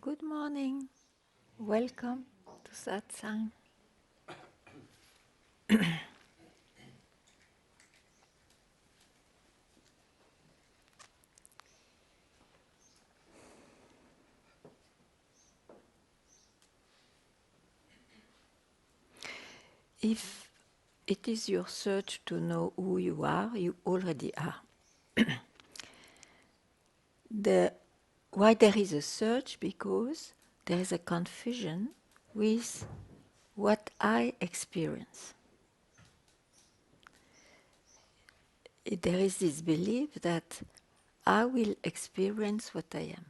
Good morning. Welcome to Satsang. If it is your search to know who you are, you already are. Why there is a search? Because there is a confusion with what I experience. There is this belief that I will experience what I am.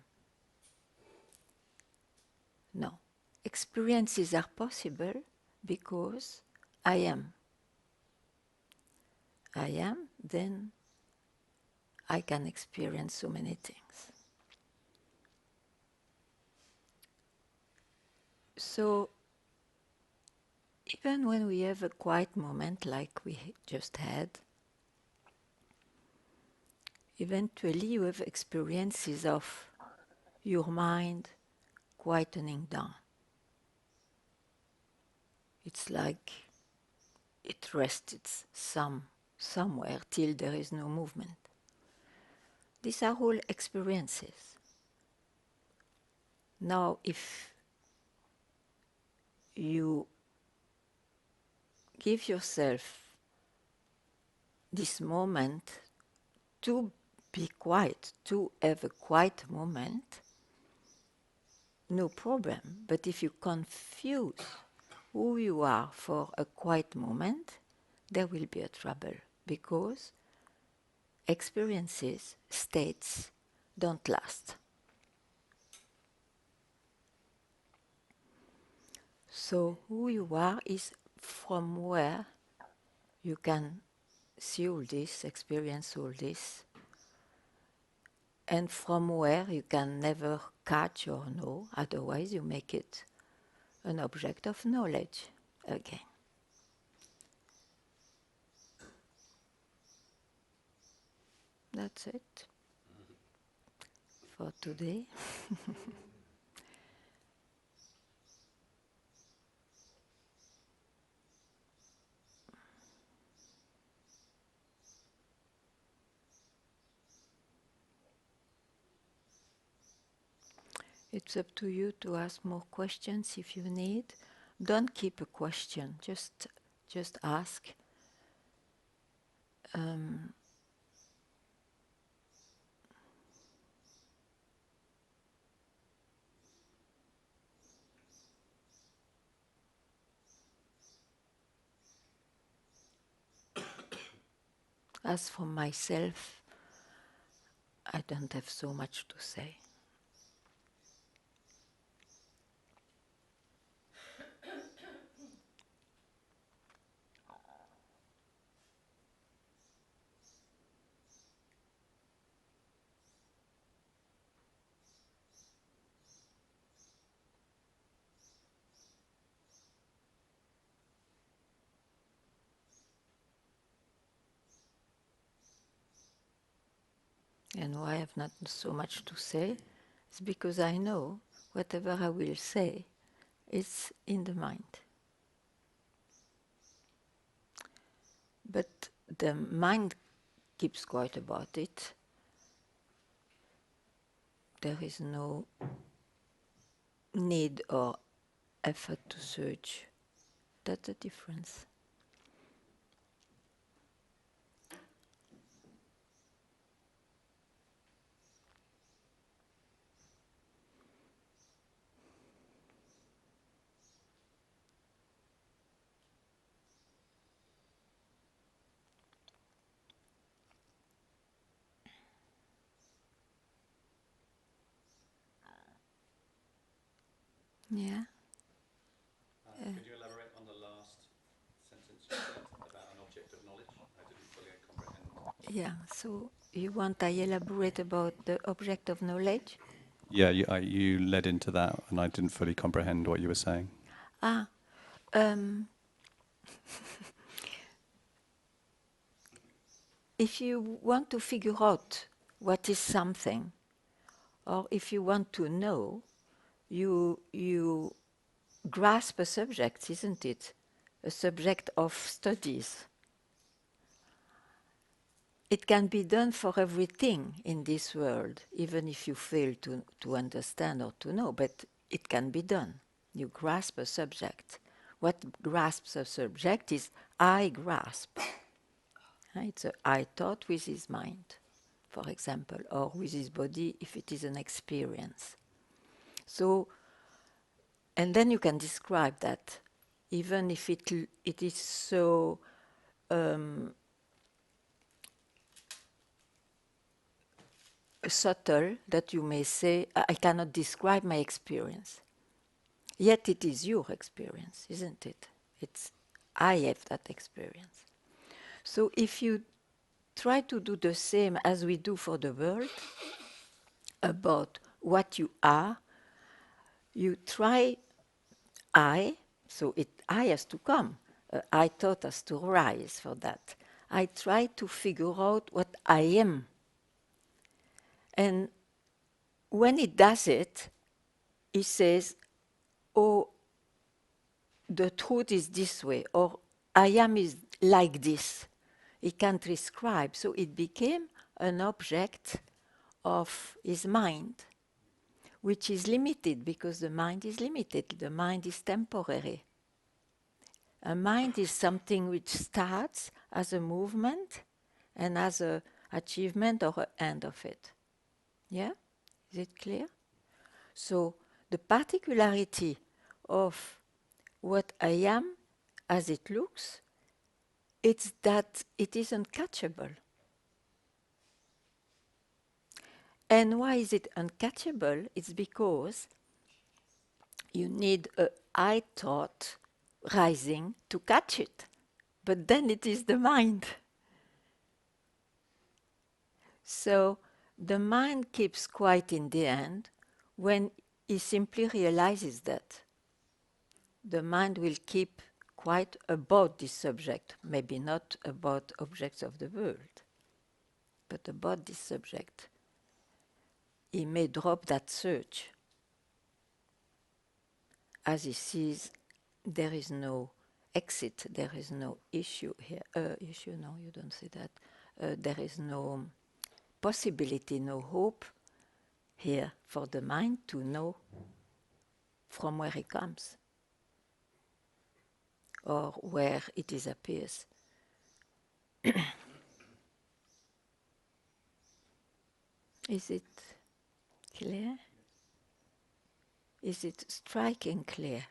No. Experiences are possible because I am. I am, then I can experience so many things. So, even when we have a quiet moment like we just had, eventually you have experiences of your mind quietening down. It's like it rests somewhere till there is no movement. These are all experiences. Now, if you give yourself this moment to be quiet, to have a quiet moment, no problem. But if you confuse who you are for a quiet moment, there will be a trouble, because experiences, states, don't last. So who you are is from where you can see all this, experience all this, and from where you can never catch or know, otherwise you make it an object of knowledge again. That's it for today. It's up to you to ask more questions if you need. Don't keep a question, just ask. As for myself, I don't have so much to say. And why I have not so much to say is because I know whatever I will say is in the mind. But the mind keeps quiet about it. There is no need or effort to search. That's the difference. Yeah. Could you elaborate on the last sentence you said about an object of knowledge? I didn't fully comprehend. Yeah, so you want I elaborate about the object of knowledge? Yeah, you led into that, and I didn't fully comprehend what you were saying. Ah, um, if you want to figure out what is something, or if you want to know, you grasp a subject, isn't it? A subject of studies. It can be done for everything in this world, even if you fail to understand or to know, but it can be done. You grasp a subject. What grasps a subject is I grasp. It's a I thought with his mind, for example, or with his body if it is an experience. So, and then you can describe that, even if it is so subtle that you may say, I cannot describe my experience. Yet it is your experience, isn't it? It's I have that experience. So if you try to do the same as we do for the world, about what you are, you try I, so I has to come. I thought has to rise for that. I try to figure out what I am. And when it does it, it says, oh, the truth is this way, or I am is like this. It can't describe. So it became an object of his mind, which is limited because the mind is limited. The mind is temporary. A mind is something which starts as a movement and as a achievement or an end of it. Yeah? Is it clear? So the particularity of what I am as it looks, it's that it is uncatchable. And why is it uncatchable? It's because you need a I thought rising to catch it. But then it is the mind. So the mind keeps quiet in the end when he simply realizes that. The mind will keep quiet about this subject, maybe not about objects of the world, but about this subject. He may drop that search as he sees there is no exit, there is no issue here. Issue, no, you don't say that. There is no possibility, no hope here for the mind to know from where it comes or where it disappears. Is it clear? Is it striking clear?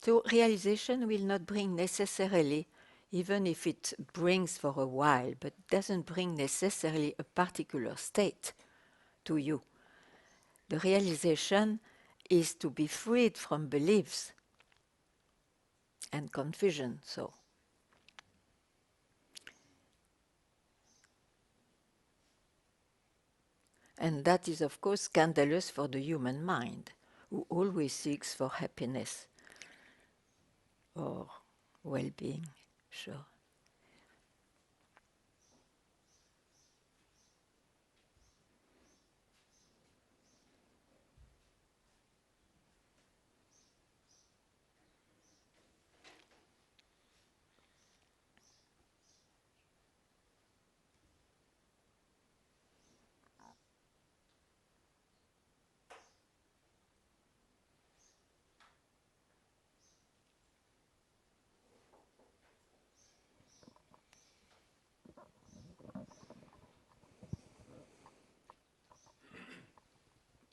So realization will not bring necessarily, even if it brings for a while, but doesn't bring necessarily a particular state to you. The realization is to be freed from beliefs and confusion, so. And that is, of course, scandalous for the human mind, who always seeks for happiness or well-being, sure.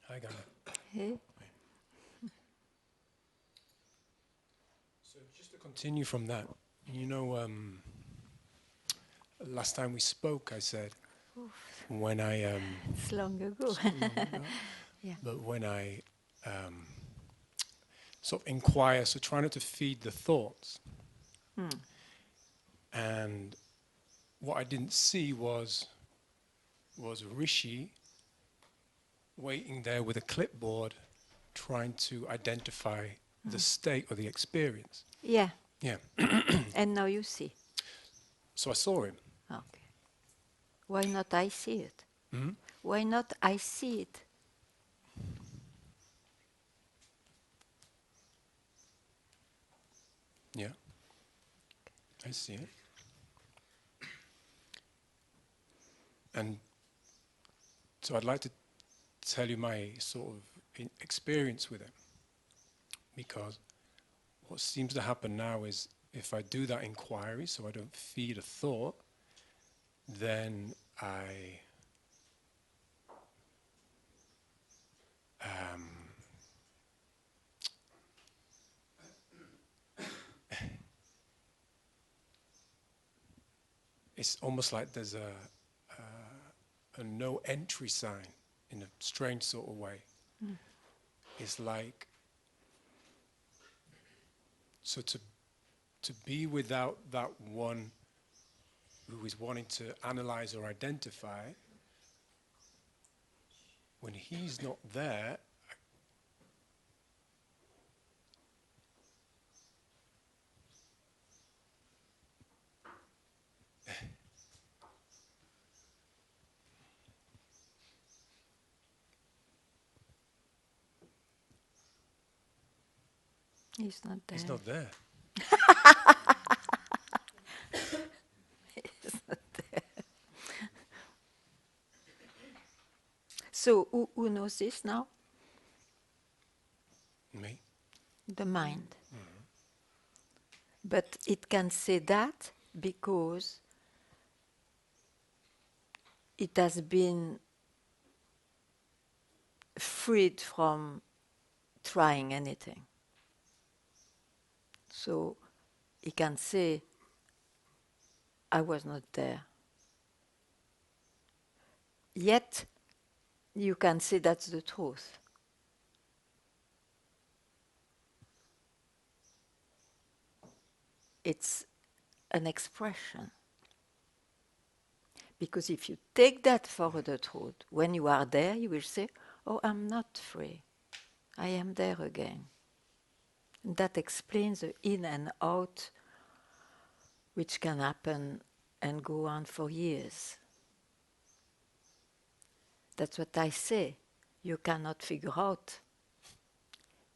Hi, Ganga. Hey? So just to continue from that, you know, last time we spoke, I said Oof, when I it's long ago. so long ago, Yeah. but when I sort of inquire, so try not to feed the thoughts, and what I didn't see was Rishi waiting there with a clipboard trying to identify the state or the experience. Yeah. Yeah. And now you see. So I saw him. Okay. Why not I see it? Mhm. Why not I see it? Yeah, I see it. And so I'd like to tell you my sort of experience with it. Because what seems to happen now is if I do that inquiry, so I don't feed a thought, then um, it's almost like there's a no entry sign in a strange sort of way. It's like, so to be without that one who is wanting to analyze or identify, when he's not there, He's not there. he's not there. He's not there. So who knows this now? Me. The mind. But it can say that because it has been freed from trying anything. So it can say, I was not there. Yet you can say that's the truth. It's an expression. Because if you take that for the truth, when you are there, you will say, oh, I'm not free. I am there again. And that explains the in and out, which can happen and go on for years. That's what I say. You cannot figure out.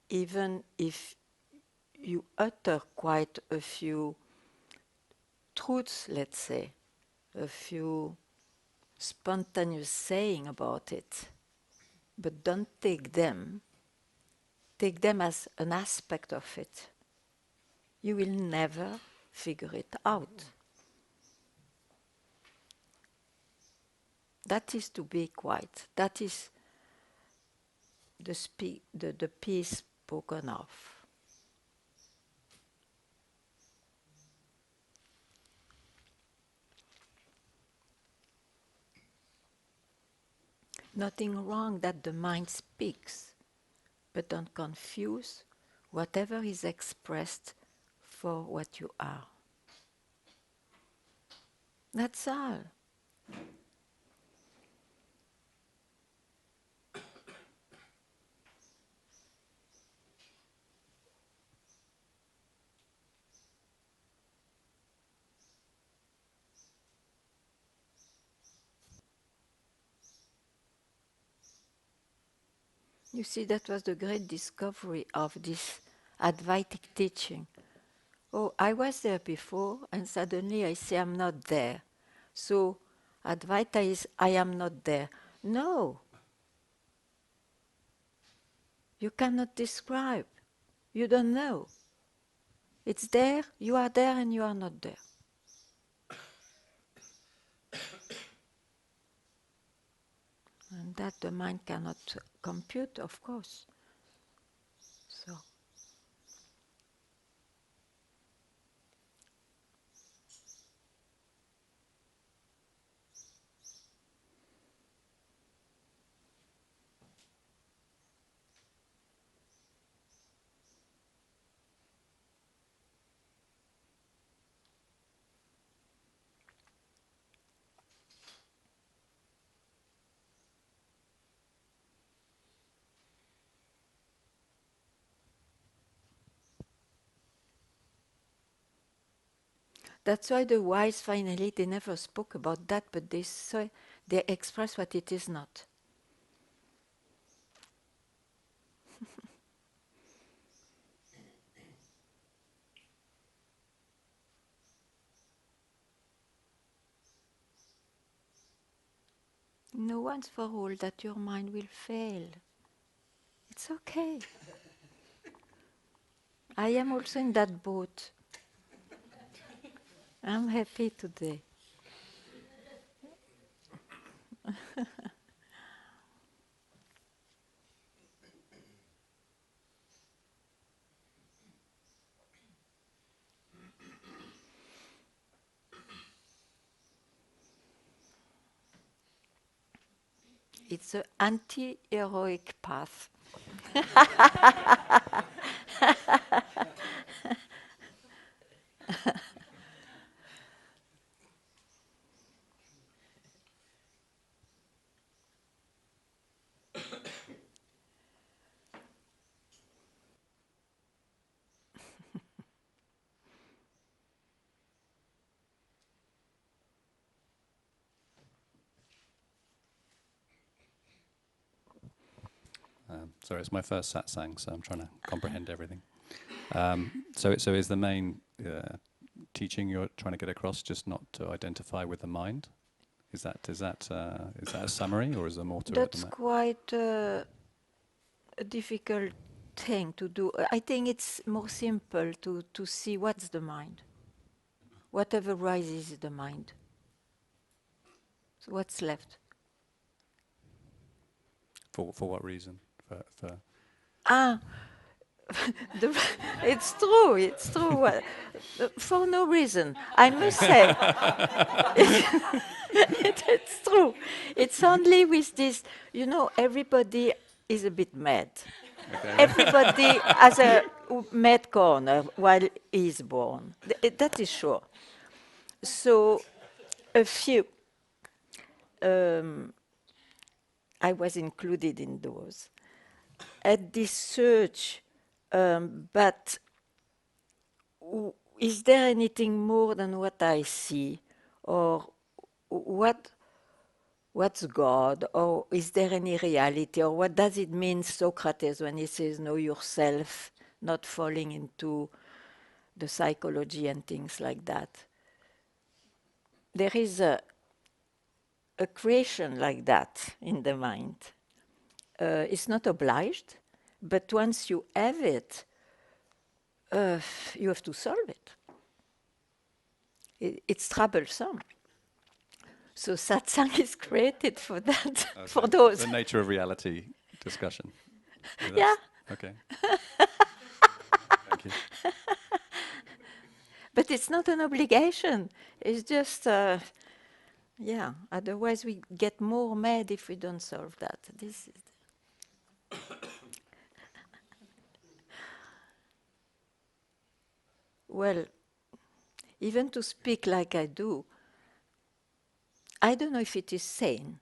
Even if you utter quite a few truths, let's say, a few spontaneous saying about it, but don't take them as an aspect of it. You will never figure it out. That is to be quiet. That is the peace spoken of. Nothing wrong that the mind speaks, but don't confuse whatever is expressed for what you are. That's all. You see, that was the great discovery of this Advaitic teaching. Oh, I was there before, and suddenly I say I'm not there. So, Advaita is I am not there. No, you cannot describe. You don't know. It's there, you are there, and you are not there. And that the mind cannot compute, of course. So, That's why the wise finally they never spoke about that, but they express what it is not. No once for all that your mind will fail. It's okay. I am also in that boat. I'm happy today. It's an anti-heroic path. Sorry, it's my first satsang, so I'm trying to comprehend everything. So is the main teaching you're trying to get across just not to identify with the mind? Is that a summary, or is there more to it than That's that? quite a difficult thing to do. I think it's more simple to see what's the mind. Whatever rises is the mind. So what's left? For what reason? For Ah, it's true. It's true. For no reason, I must say. It's true. It's only with this. Everybody is a bit mad. okay. Everybody has a mad corner while he's born. That is sure. So, a few. I was included in those. At this search, but is there anything more than what I see? Or what's God? Or is there any reality? Or what does it mean, Socrates, when he says, know yourself, not falling into the psychology and things like that? There is a creation like that in the mind. It's not obliged, but once you have it, you have to solve it. It's troublesome. So satsang is created for that, for those. The nature of reality discussion. Yeah. Okay. Thank you. But it's not an obligation. It's just, otherwise we get more mad if we don't solve that. This is well, even to speak like I do, I don't know if it is sane,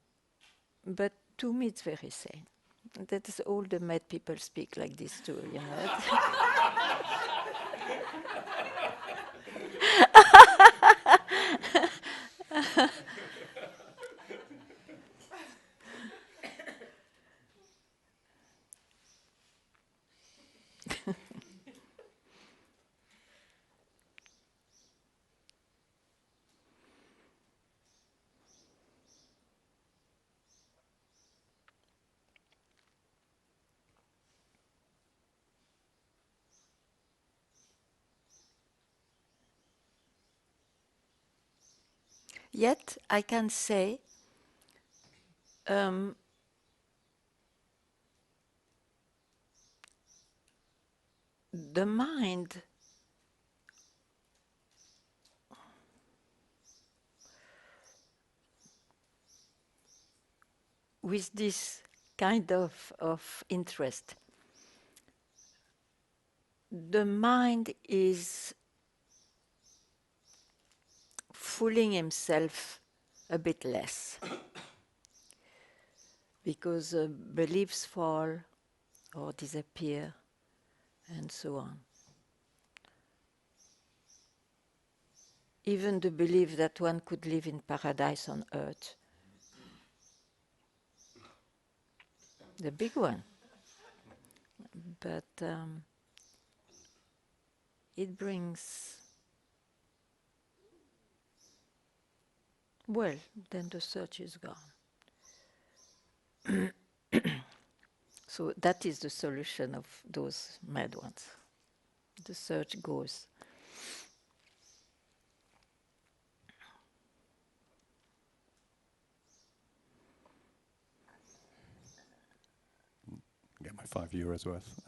but to me it's very sane. That is all the mad people speak like this too. Yet I can say um, the mind with this kind of interest, the mind is fooling himself a bit less because beliefs fall or disappear and so on. even the belief that one could live in paradise on earth. The big one. But it brings, well, then the search is gone. So that is the solution of those mad ones. The search goes. Get my €5 worth.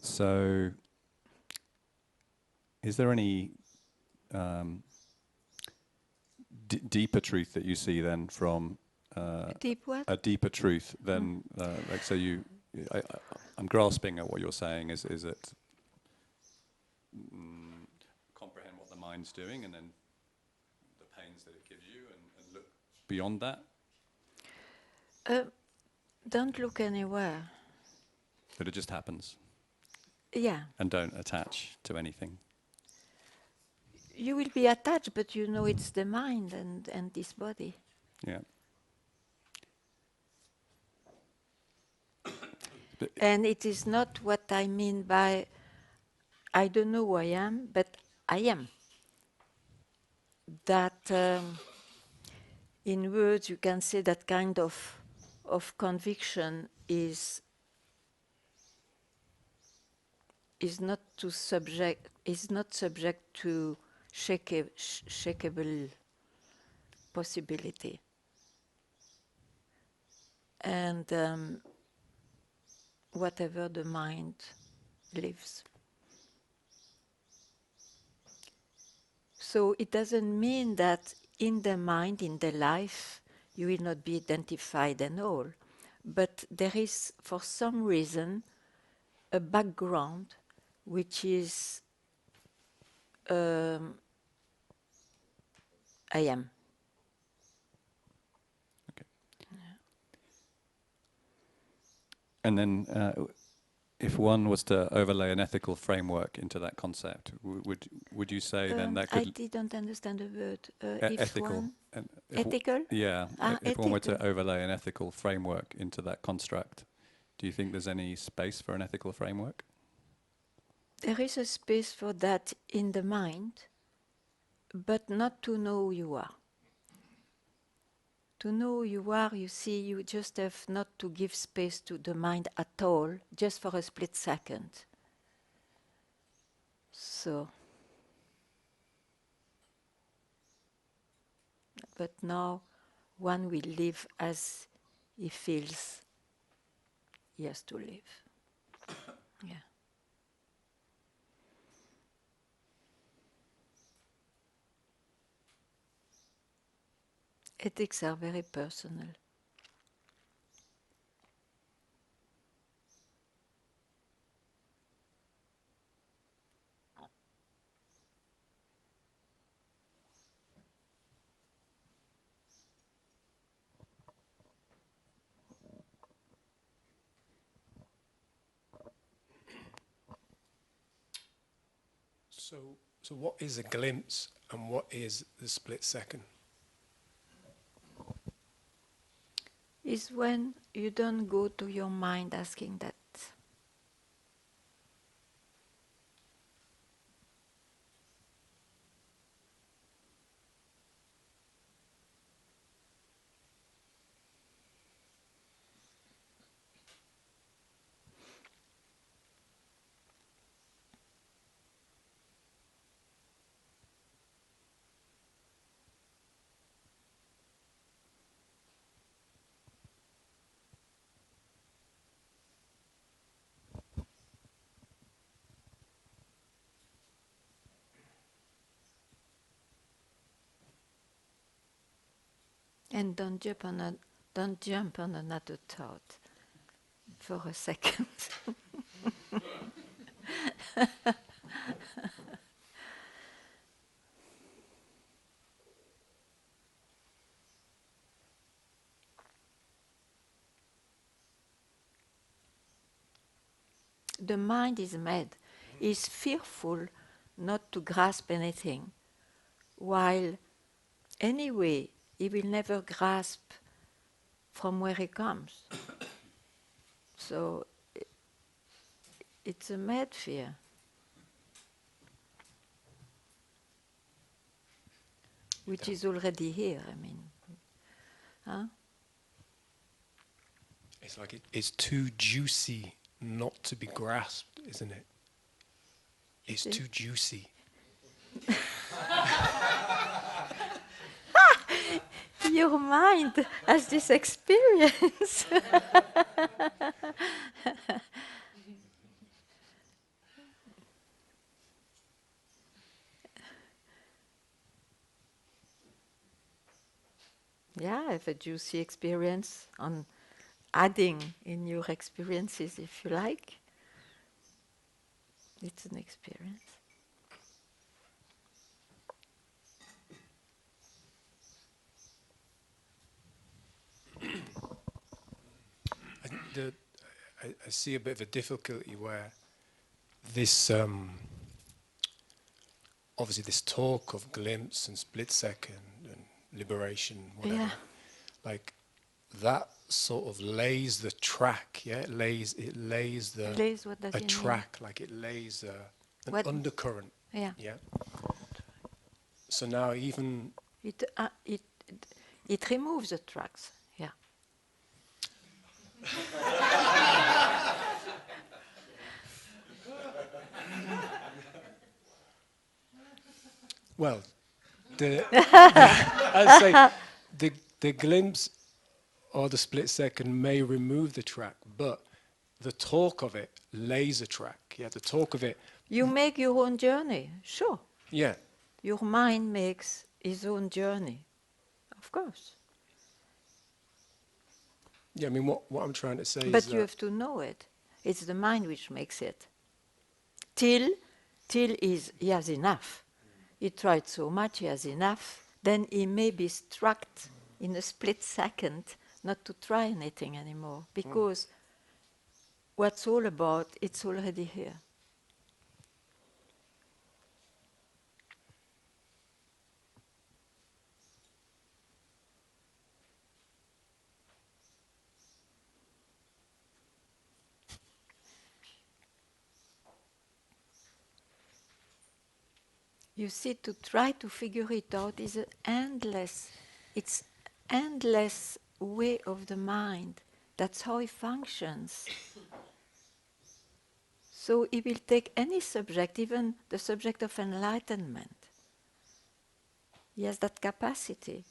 So, is there any deeper truth that you see then from Deep what? a deeper truth than like so you? I'm grasping at what you're saying. Is it comprehend what the mind's doing and then the pains that it gives you and look beyond that? Don't look anywhere. But it just happens. Yeah. And don't attach to anything. You will be attached, but you know it's the mind and this body. Yeah. And it is not what I mean by I don't know who I am, but I am. That in words you can say that kind of conviction is not subject to shakeable possibility. And whatever the mind lives. So it doesn't mean that in the mind, in the life, you will not be identified and all. But there is, for some reason, a background which is I am. Okay. And then if one was to overlay an ethical framework into that concept, would you say then that could... I didn't understand the word. Ethical. Ethical? Yeah. If one were to Ethical. overlay an ethical framework into that construct, do you think there's any space for an ethical framework? There is a space for that in the mind, but not to know who you are. To know who you are, you see, you just have not to give space to the mind at all, just for a split second. So, but now one will live as he feels he has to live. Yeah. Ethics are very personal. So what is a glimpse and what is the split second? Is when you don't go to your mind asking that. And don't jump on another thought for a second. The mind is mad. is fearful not to grasp anything, while anyway he will never grasp from where he comes. So it's a mad fear. Which is already here, I mean. Huh? It's like it's too juicy not to be grasped, isn't it? It's too juicy. Your mind has this experience. Yeah, I have a juicy experience on adding in your experiences if you like. It's an experience. I see a bit of a difficulty where this, obviously this talk of glimpse and split second and liberation, whatever, Yeah. like that sort of lays the track, yeah? It lays Lays, what does a it mean? track, like it lays an What? undercurrent, Yeah. yeah? So now even... It removes the tracks, yeah. Well, I'd say the glimpse or the split second may remove the track, but the talk of it lays a track. Yeah, the talk of it. You make your own journey, sure. Yeah. Your mind makes his own journey, of course. Yeah, I mean, what I'm trying to say is But you that... have to know it. It's the mind which makes it. Till he has enough. He tried so much, he has enough. Then he may be struck in a split second not to try anything anymore. Because what's all about, it's already here. You see, to try to figure it out is it's endless way of the mind. That's how it functions. So he will take any subject, even the subject of enlightenment. He has that capacity.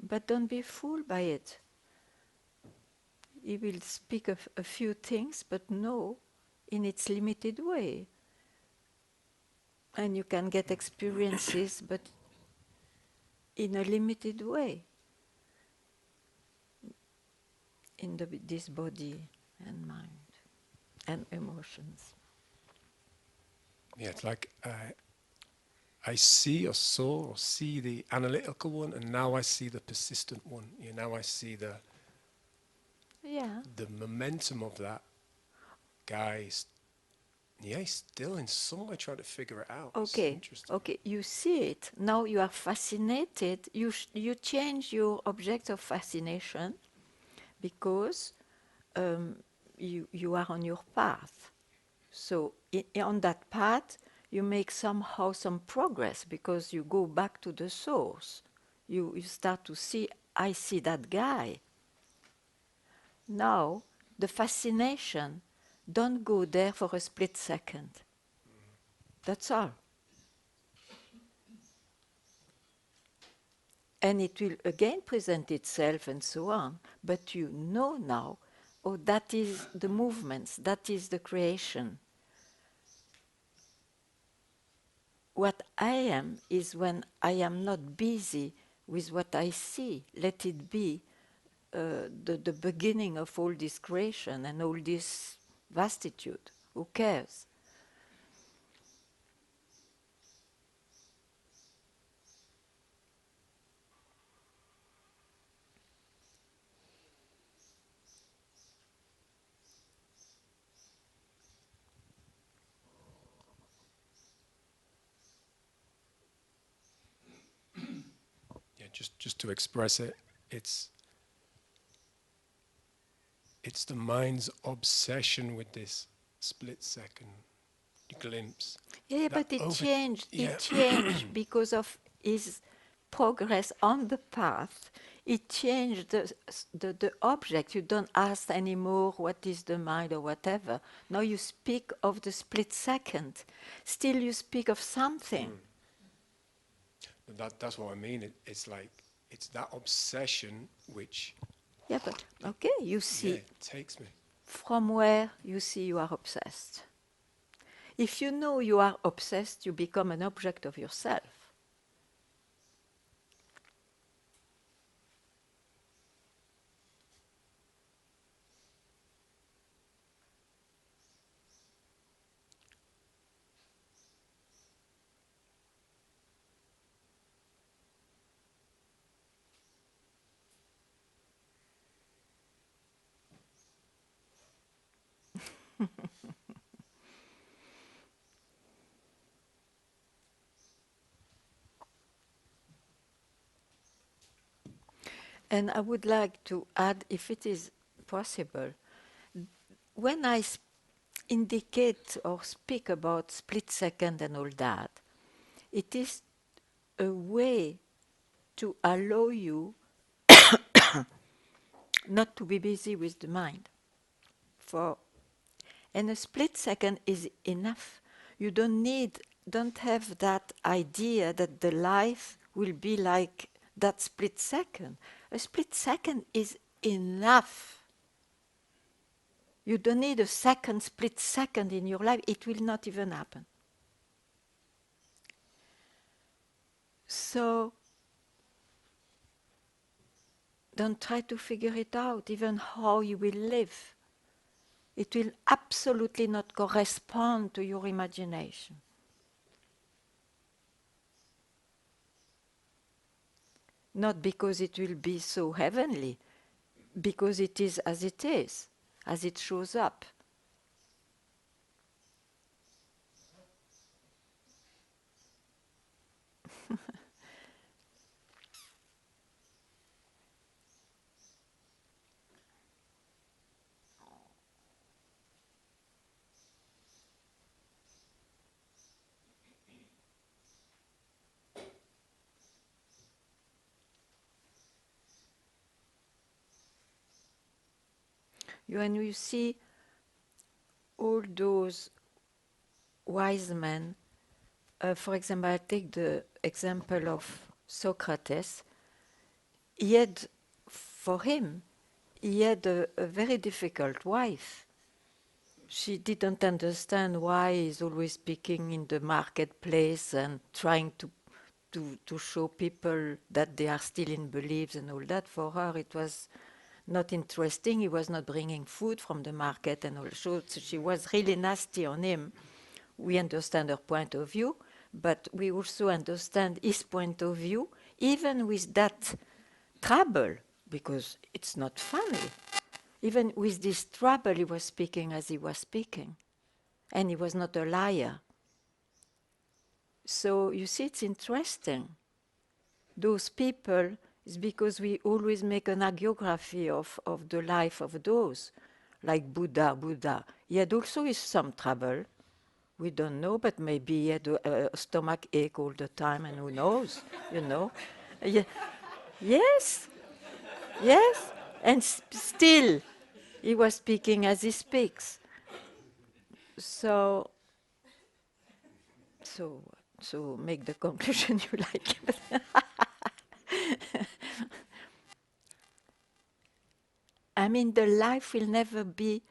But don't be fooled by it. He will speak of a few things, but no, in its limited way. And you can get experiences, but in a limited way, in this body and mind and emotions. Yeah, it's like I see or saw or see the analytical one, and now I see the persistent one. Yeah, now I see the momentum of that guy. He's still in some way trying to figure it out. It's interesting. Okay, you see it. Now you are fascinated. You change your object of fascination because you are on your path. So on that path, you make somehow some progress because you go back to the source. You start to see, I see that guy. Now, the fascination, don't go there for a split second. That's all. And it will again present itself and so on. But you know now, oh, that is the movements, that is the creation. What I am is when I am not busy with what I see. Let it be the beginning of all this creation and all this vastitude. Who cares? just to express it, it's the mind's obsession with this split second glimpse. Yeah, That but it over, changed. yeah, It changed because of his progress on the path. It changed the object. You don't ask anymore what is the mind or whatever. Now you speak of the split second. Still you speak of something. that's what I mean. It's like, it's that obsession which, Yeah, but okay, you yeah, see it takes me. from where you see you are obsessed. If you know you are obsessed, you become an object of yourself. And I would like to add, if it is possible, when I indicate or speak about split second and all that, it is a way to allow you not to be busy with the mind. And a split second is enough. You don't have that idea that the life will be like that split second. A split second is enough. You don't need a second, split second in your life. It will not even happen. So don't try to figure it out, even how you will live. It will absolutely not correspond to your imagination. Not because it will be so heavenly, because it is, as it shows up. When you see all those wise men, for example, I take the example of Socrates. For him, he had a very difficult wife. She didn't understand why he's always speaking in the marketplace and trying to show people that they are still in beliefs and all that. For her, it was not interesting. He was not bringing food from the market and all. So she was really nasty on him. We understand her point of view, but we also understand his point of view, even with that trouble, because it's not funny. Even with this trouble, he was speaking as he was speaking. And he was not a liar. So you see, it's interesting. Those people is because we always make an hagiography of the life of those, like Buddha. He had also some trouble. We don't know, but maybe he had a stomach ache all the time, and who knows, you know. Ye- yes, yes, and still he was speaking as he speaks. So, so, so make the conclusion you like. I mean, the life will never be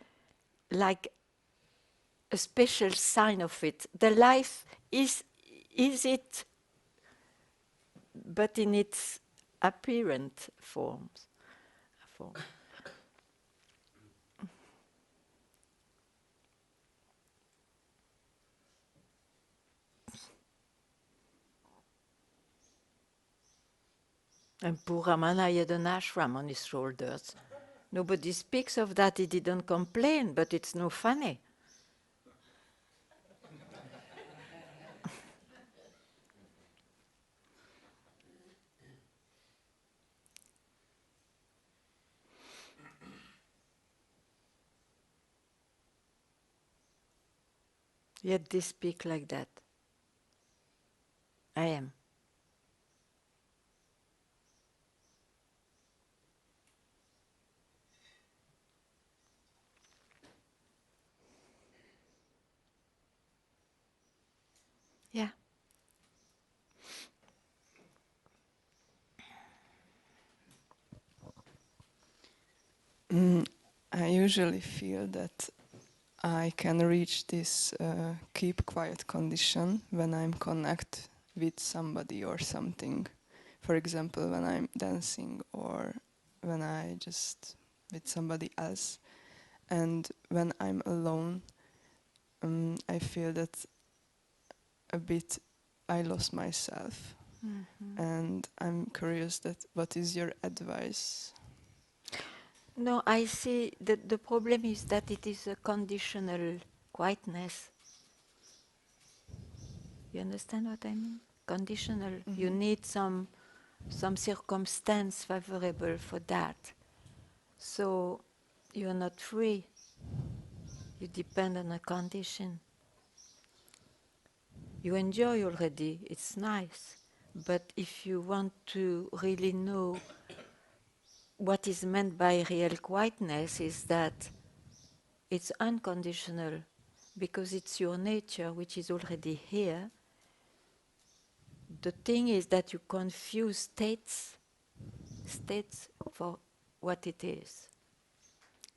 like a special sign of it. The life is it, but in its apparent forms. Form. And poor Ramana, he had an ashram on his shoulders. Nobody speaks of that. He didn't complain, but it's no funny. Yet they speak like that. I am. Yeah. I usually feel that I can reach this keep quiet condition when I'm connect with somebody or something. For example, when I'm dancing or when I just with somebody else. And when I'm alone, I feel that a bit I lost myself. Mm-hmm. And I'm curious that what is your advice? No, I see that the problem is that it is a conditional quietness. You understand what I mean? Conditional. You need some circumstance favorable for that. So you're not free. You depend on a condition. You enjoy already, it's nice. But if you want to really know what is meant by real quietness, is that it's unconditional because it's your nature which is already here. The thing is that you confuse states for what it is.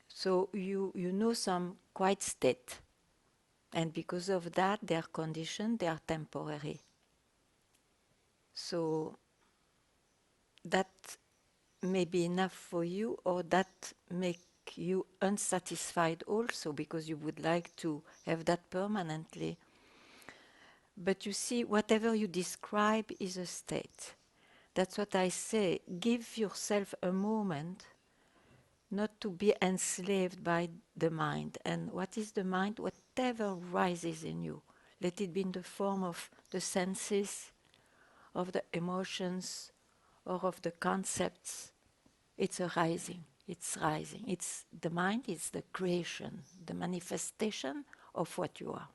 So you know some quiet state, and because of that they are conditioned, they are temporary. So that may be enough for you, or that make you unsatisfied also because you would like to have that permanently. But you see, whatever you describe is a state. That's what I say. Give yourself a moment not to be enslaved by the mind. And what is the mind? Whatever rises in you. Let it be in the form of the senses, of the emotions, or of the concepts. It's a rising. It's rising. It's the mind is the creation, the manifestation of what you are.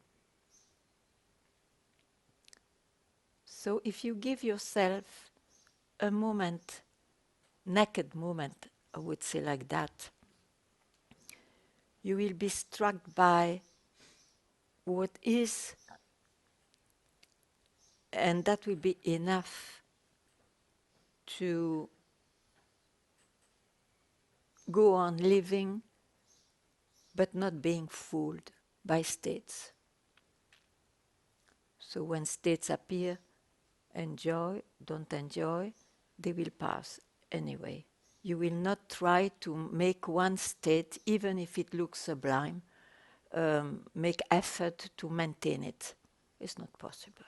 So if you give yourself a moment, naked moment, I would say like that, you will be struck by what is, and that will be enough to go on living, but not being fooled by states. So when states appear, enjoy, don't enjoy, they will pass anyway. You will not try to make one state, even if it looks sublime, make effort to maintain it. It's not possible.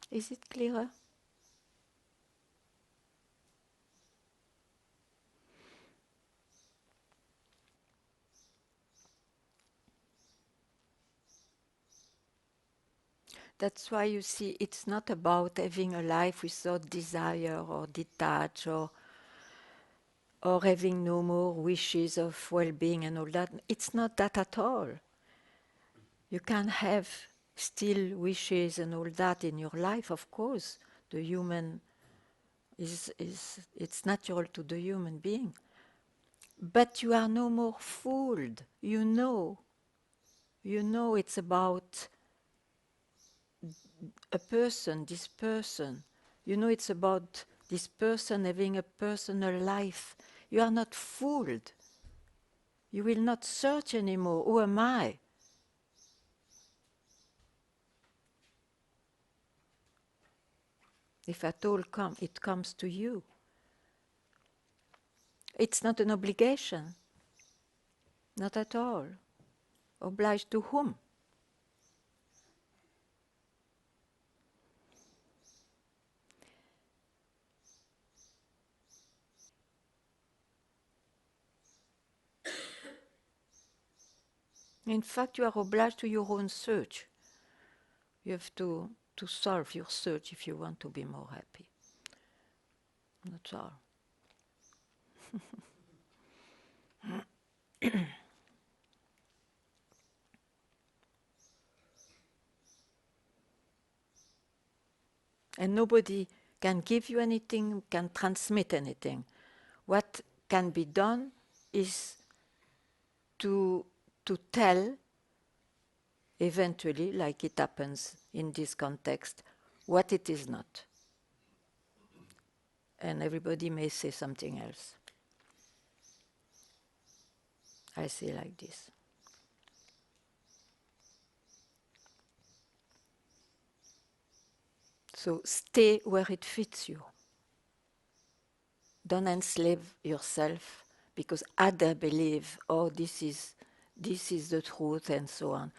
Is it clearer? That's why you see it's not about having a life without desire or detached or having no more wishes of well-being and all that. It's not that at all. You can have still wishes and all that in your life, of course. The human is it's natural to the human being. But you are no more fooled. You know it's about a person, this person. You know it's about this person having a personal life. You are not fooled. You will not search anymore. Who am I? If at all it comes to you. It's not an obligation. Not at all. Obliged to whom? In fact, you are obliged to your own search. You have to solve your search if you want to be more happy. That's all. And nobody can give you anything, can transmit anything. What can be done is to tell eventually, like it happens in this context, what it is not. And everybody may say something else. I say like this. So stay where it fits you. Don't enslave yourself because others believe, oh, this is the truth and so on.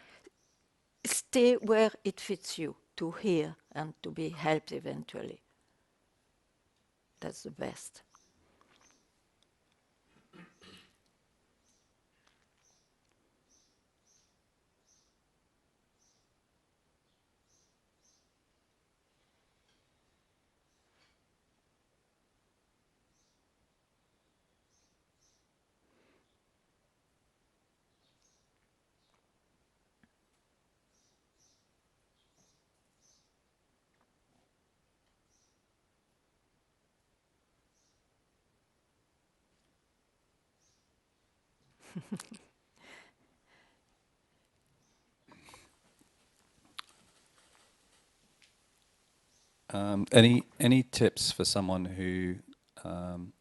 Stay where it fits you to hear and to be helped eventually. That's the best. Any tips for someone who can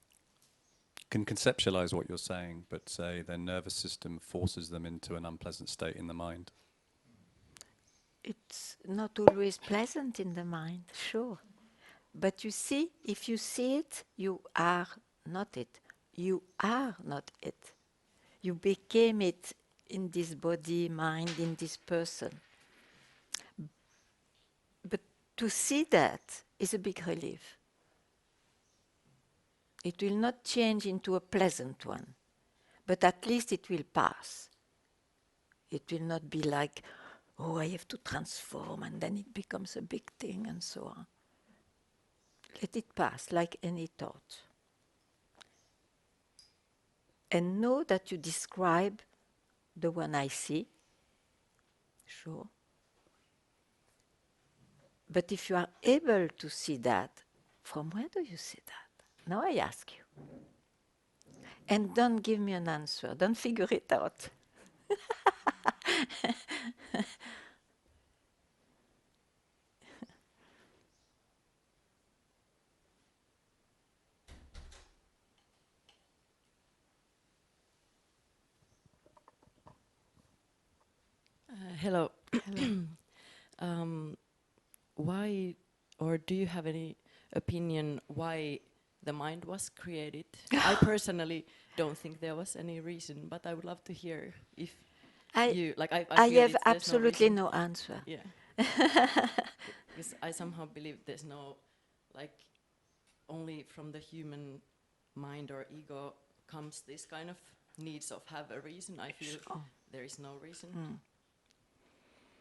conceptualize what you're saying, but say their nervous system forces them into an unpleasant state in the mind? It's not always pleasant in the mind, sure. But you see, if you see it, you are not it. You are not it. You became it in this body, mind, in this person. But to see that is a big relief. It will not change into a pleasant one, but at least it will pass. It will not be like, oh, I have to transform, and then it becomes a big thing, and so on. Let it pass like any thought. And know that you describe the one I see, sure. But if you are able to see that, from where do you see that? Now I ask you. And don't give me an answer. Don't figure it out. Hello. Hello. Why, or do you have any opinion why the mind was created? I personally don't think there was any reason, but I would love to hear if you like. I feel have there's no absolutely reason. no answer. Yeah, because I somehow believe there's no, like, only from the human mind or ego comes this kind of needs of have a reason. I feel there is no reason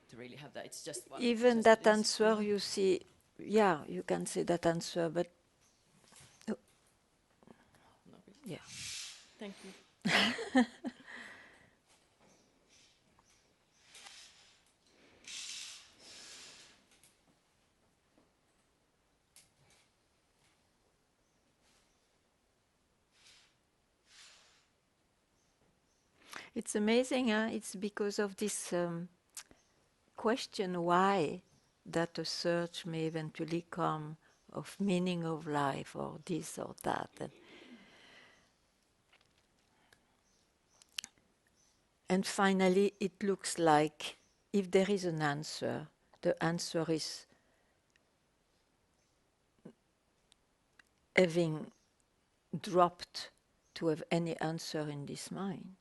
to really have that. It's just one. Even just that an answer, instinct. you see, yeah, you can say that answer, but No reason. yeah. Thank you. It's amazing, huh? It's because of this question why that a search may eventually come of meaning of life or this or that. And finally, it looks like if there is an answer, the answer is having dropped to have any answer in this mind.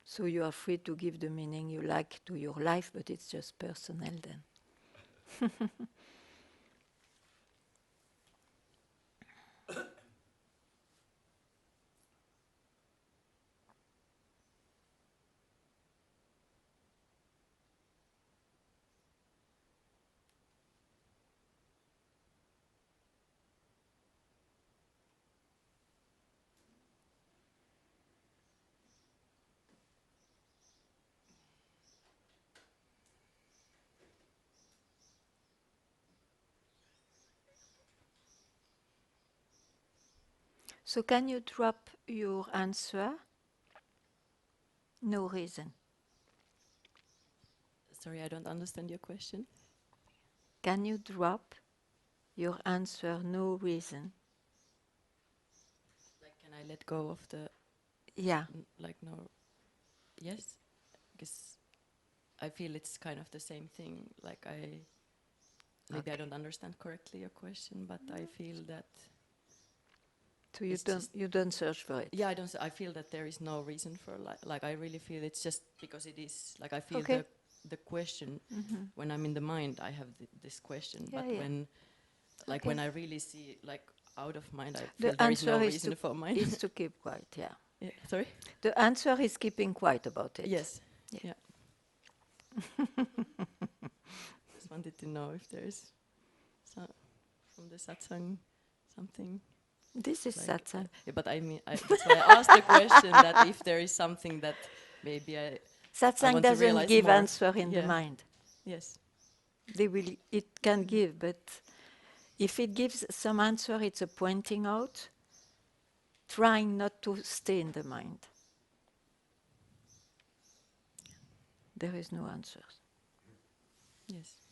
So you are free to give the meaning you like to your life, but it's just personal then. So can you drop your answer? No reason. Sorry, I don't understand your question. Can you drop your answer? No reason. Like, can I let go of the Yeah. like no? Yes, because I feel it's kind of the same thing. Like maybe I don't understand correctly your question, but I feel that. So you don't search for it. Yeah, I don't. I feel that there is no reason for like I really feel it's just because it is like I feel Okay. the question when I'm in the mind I have this question, Yeah, but yeah. when like Okay. when I really see like out of mind, I The feel there is no answer reason for mind. is to keep quiet. Yeah. Yeah, sorry. The answer is keeping quiet about it. Yes. Yeah. Yeah. Just wanted to know if there is from the satsang something. This is Like, satsang. yeah, but I mean, that's why I asked the question that if there is something that maybe I Satsang want to doesn't realize give more. answer in the Yeah. mind. Yes. It can give, but if it gives some answer, it's a pointing out, trying not to stay in the mind. There is no answer. Yes.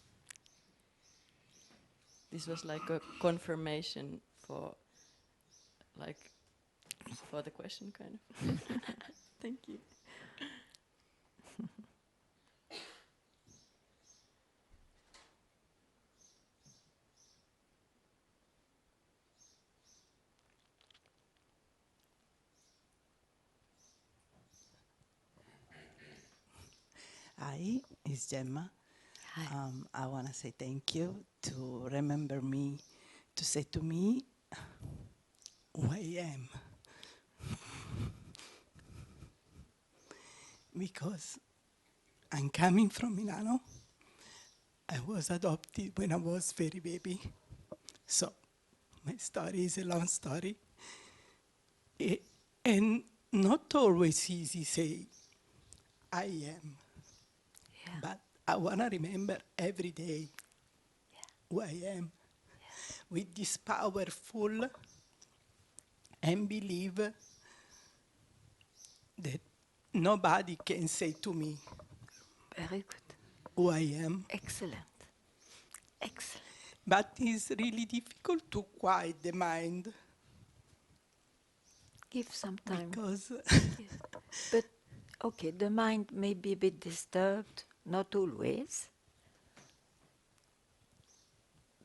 This was like a confirmation for like for the question kind of. Thank you. Hi, it's Gemma. Hi. I want to say thank you to remember me, to say to me who I am. Because I'm coming from Milano. I was adopted when I was very baby. So my story is a long story. And not always easy say, I am. Yeah. But I want to remember every day who I am. With this powerful and believe that nobody can say to me Very good. who I am. Excellent. Excellent. But it's really difficult to quiet the mind Give some time. because Yes. But okay, the mind may be a bit disturbed, not always,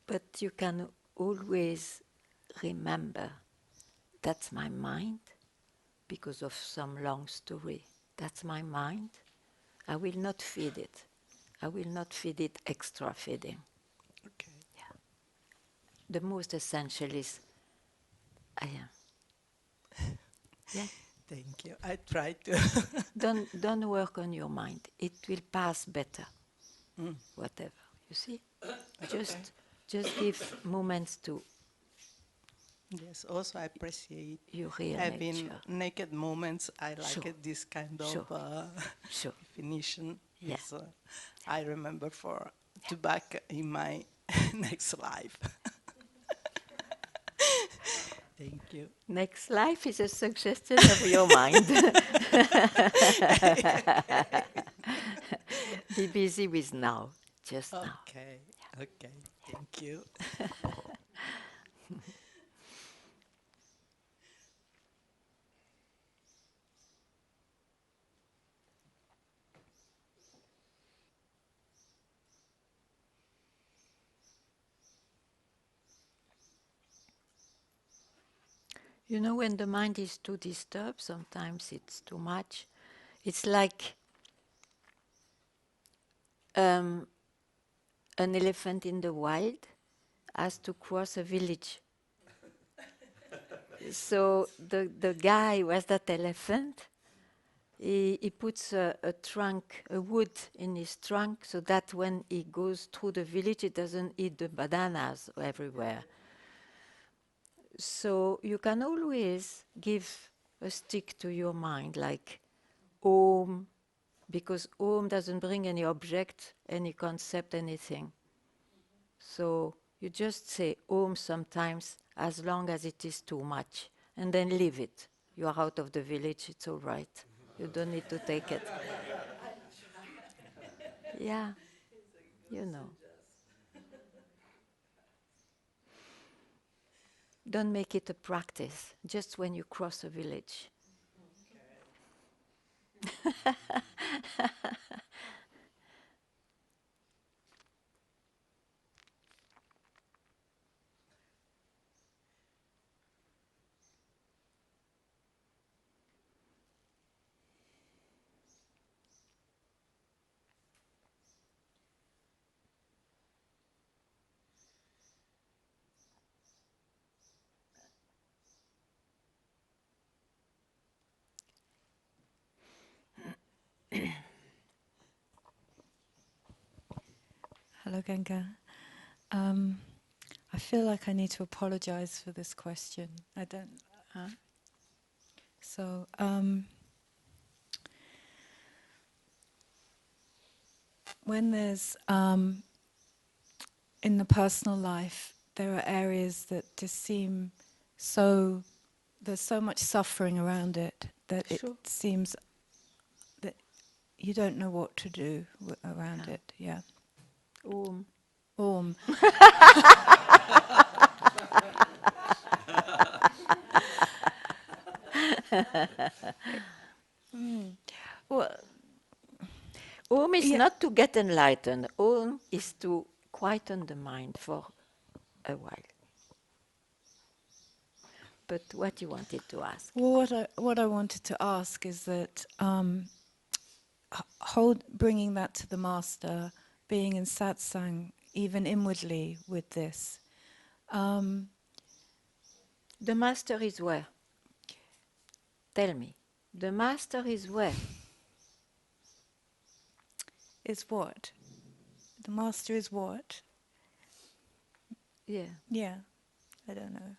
but you can always remember that's my mind because of some long story. That's my mind. I will not feed it. I will not feed it extra feeding. okay. Yeah. The most essential is I am. Yeah. Thank you. I try to. Don't work on your mind. It will pass better. Whatever. You see? Just give moments to Yes, also I appreciate your real having nature. naked moments. I like Sure. it, this kind Sure. of Sure. definition. Yeah. Is, I remember to back in my next life. Thank you. Next life is a suggestion of your mind. Be busy with now, just now. Okay, okay, thank you. You know, when the mind is too disturbed, sometimes it's too much. It's like an elephant in the wild has to cross a village. So the guy who has that elephant, he puts a wood in his trunk so that when he goes through the village, he doesn't eat the bananas everywhere. So you can always give a stick to your mind, like Om, because Om doesn't bring any object, any concept, anything. So you just say Om sometimes as long as it is too much, and then leave it. You are out of the village, it's all right. You don't need to take it. Yeah, you know. Don't make it a practice, just when you cross a village. Hello, Ganga. Um, I feel like I need to apologize for this question. I don't. Huh? So, when there's in the personal life, there are areas that just seem so. There's so much suffering around it that it Sure. seems that you don't know what to do around Yeah. it. Yeah. Om. Om. Mm. Well, Om is yeah. not to get enlightened. Om is to quieten the mind for a while. But what you wanted to ask? Well, what I wanted to ask is that bringing that to the master, being in satsang, even inwardly with this. The master is where? Tell me. The master is where? Is what? The master is what? Yeah. Yeah, I don't know.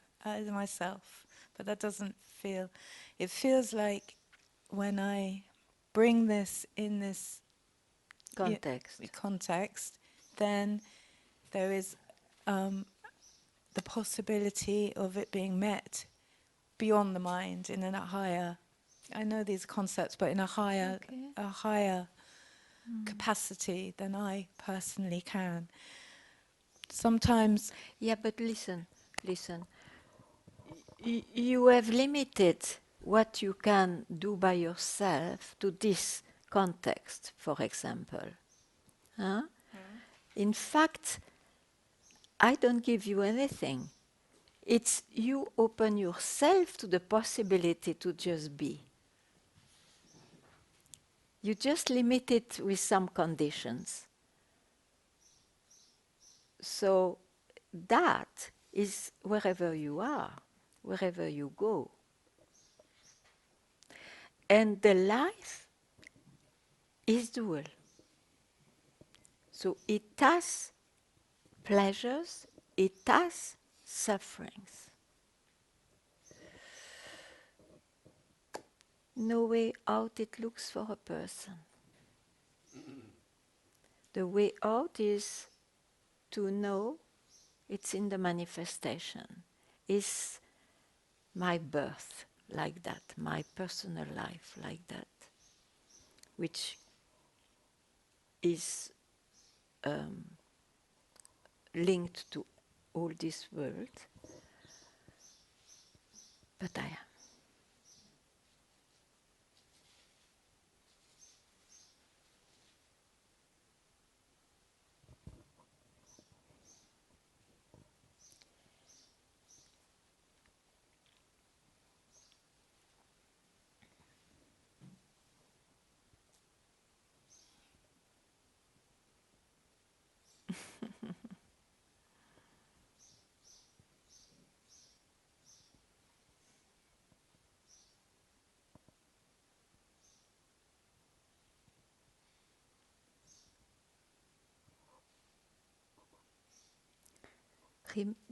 Myself. But that doesn't feel... It feels like when I bring this in this Context. context, then there is the possibility of it being met beyond the mind in a higher... I know these concepts, but in a higher, capacity than I personally can. Sometimes... Yeah, but listen. You have limited what you can do by yourself to this context, for example. Huh? In fact, I don't give you anything. It's you open yourself to the possibility to just be. You just limit it with some conditions. So that is wherever you are, wherever you go. And the life is dual. So it has pleasures, it has sufferings. No way out it looks for a person. The way out is to know it's in the manifestation. Is my birth like that, my personal life like that, which is linked to all this world, but I am.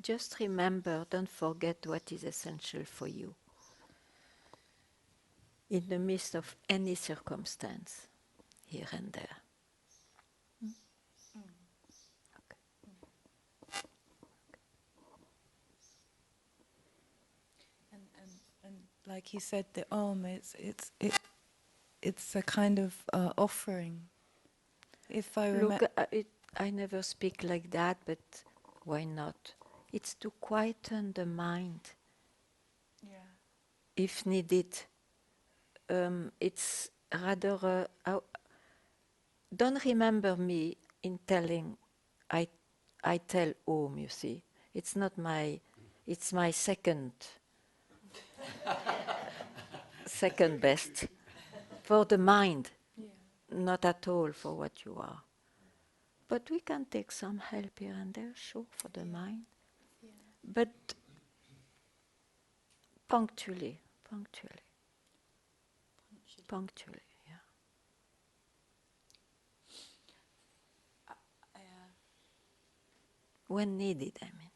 Just remember, don't forget what is essential for you in the midst of any circumstance, here and there. Okay. And like you said, the Om. It's a kind of offering. If I Look, remember, I never speak like that, but why not? It's to quieten the mind, yeah, if needed. It's rather. Don't remember me in telling. I, I tell Om. You see, it's not my. It's my second best for the mind, yeah, not at all for what you are. But we can take some help here and there, sure, for the mind. yeah. But punctually, yeah. Uh, When needed, I mean.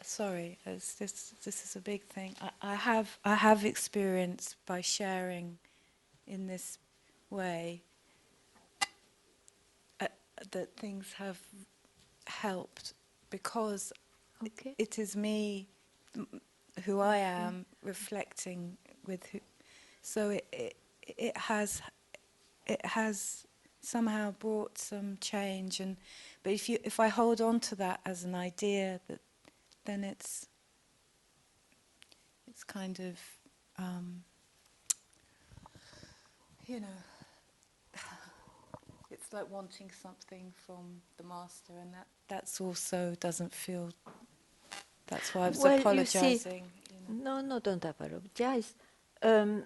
Sorry, this is a big thing. I have experience by sharing in this way that things have helped because Okay. it is me, who I am, reflecting with who. So it has somehow brought some change, and but if I hold on to that as an idea, that then it's kind of you know, it's like wanting something from the master, and that's also doesn't feel. That's why I was Well, you see, apologizing. no, don't apologize. Um,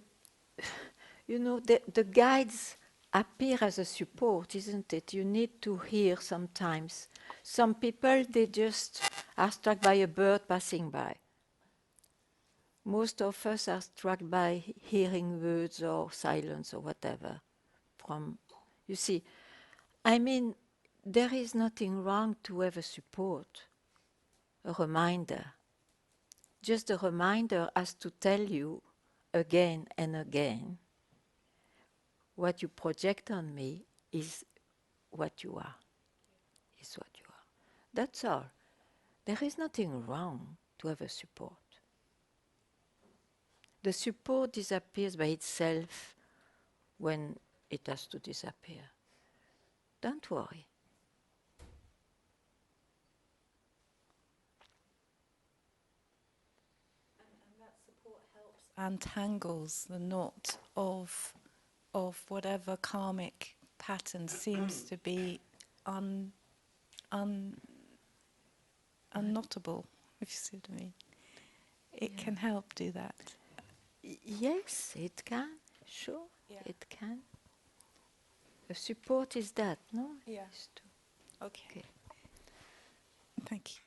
you know, the guides appear as a support, isn't it? You need to hear sometimes. Some people, they just are struck by a bird passing by. Most of us are struck by hearing words or silence or whatever. You see, I mean, there is nothing wrong to have a support, a reminder. Just a reminder as to tell you again and again, what you project on me is what you are. Is what you are. That's all. There is nothing wrong to have a support. The support disappears by itself when it has to disappear. Don't worry. And that support helps untangles the knot of whatever karmic pattern seems to be un, unknotable, if you see what I mean. It can help do that. Yes, it can. Sure, Yeah. it can. The support is that, no? Yeah. Is to- Okay. Okay. Thank you.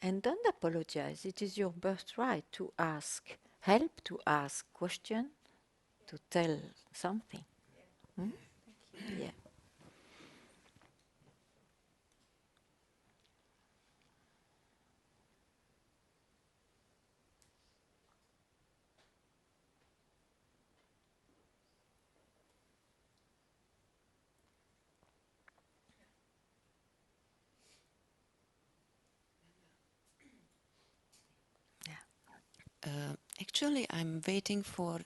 And don't apologize. It is your birthright to ask help, to ask question, to tell something. Hmm? Yeah. Actually, I'm waiting for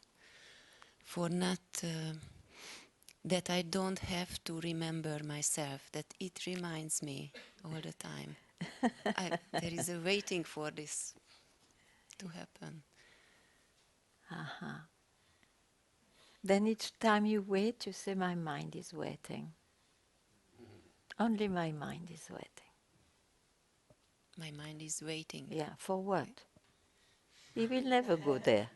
not that I don't have to remember myself. That it reminds me all the time. There is a waiting for this to happen. Uh-huh. Then each time you wait, you say, my mind is waiting. Only my mind is waiting. My mind is waiting. Yeah, for what? He will never go there.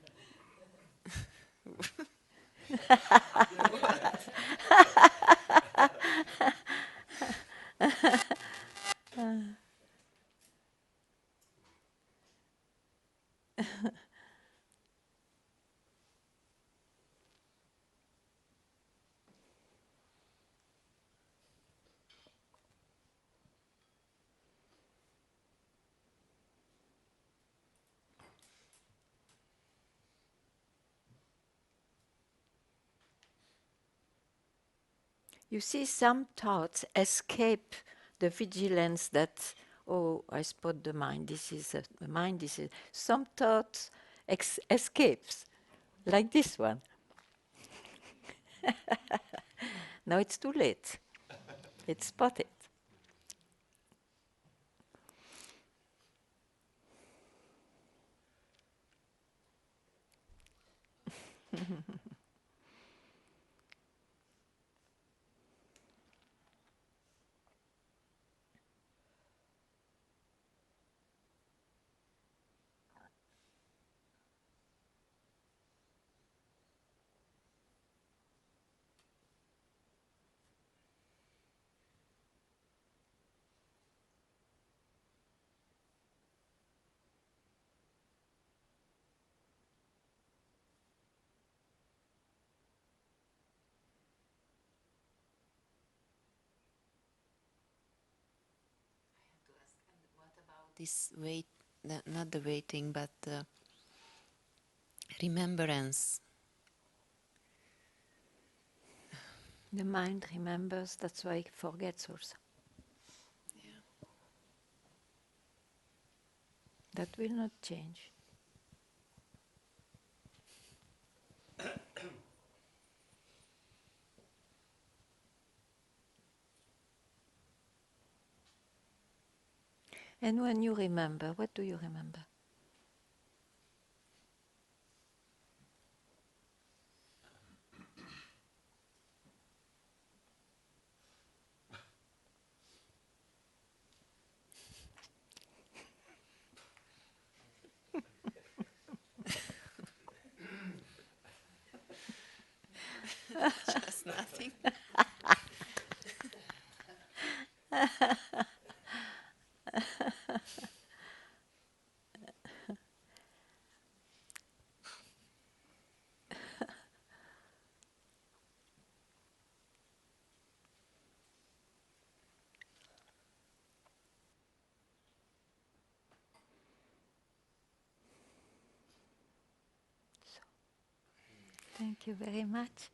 You see, some thoughts escape the vigilance that, oh, I spot the mind, this is the mind, this is... Some thoughts escapes, like this one. Now it's too late. It's spotted. This wait, not the waiting, but the remembrance. The mind remembers, that's why it forgets also. Yeah. That will not change. And when you remember, what do you remember? Just nothing. Thank you very much.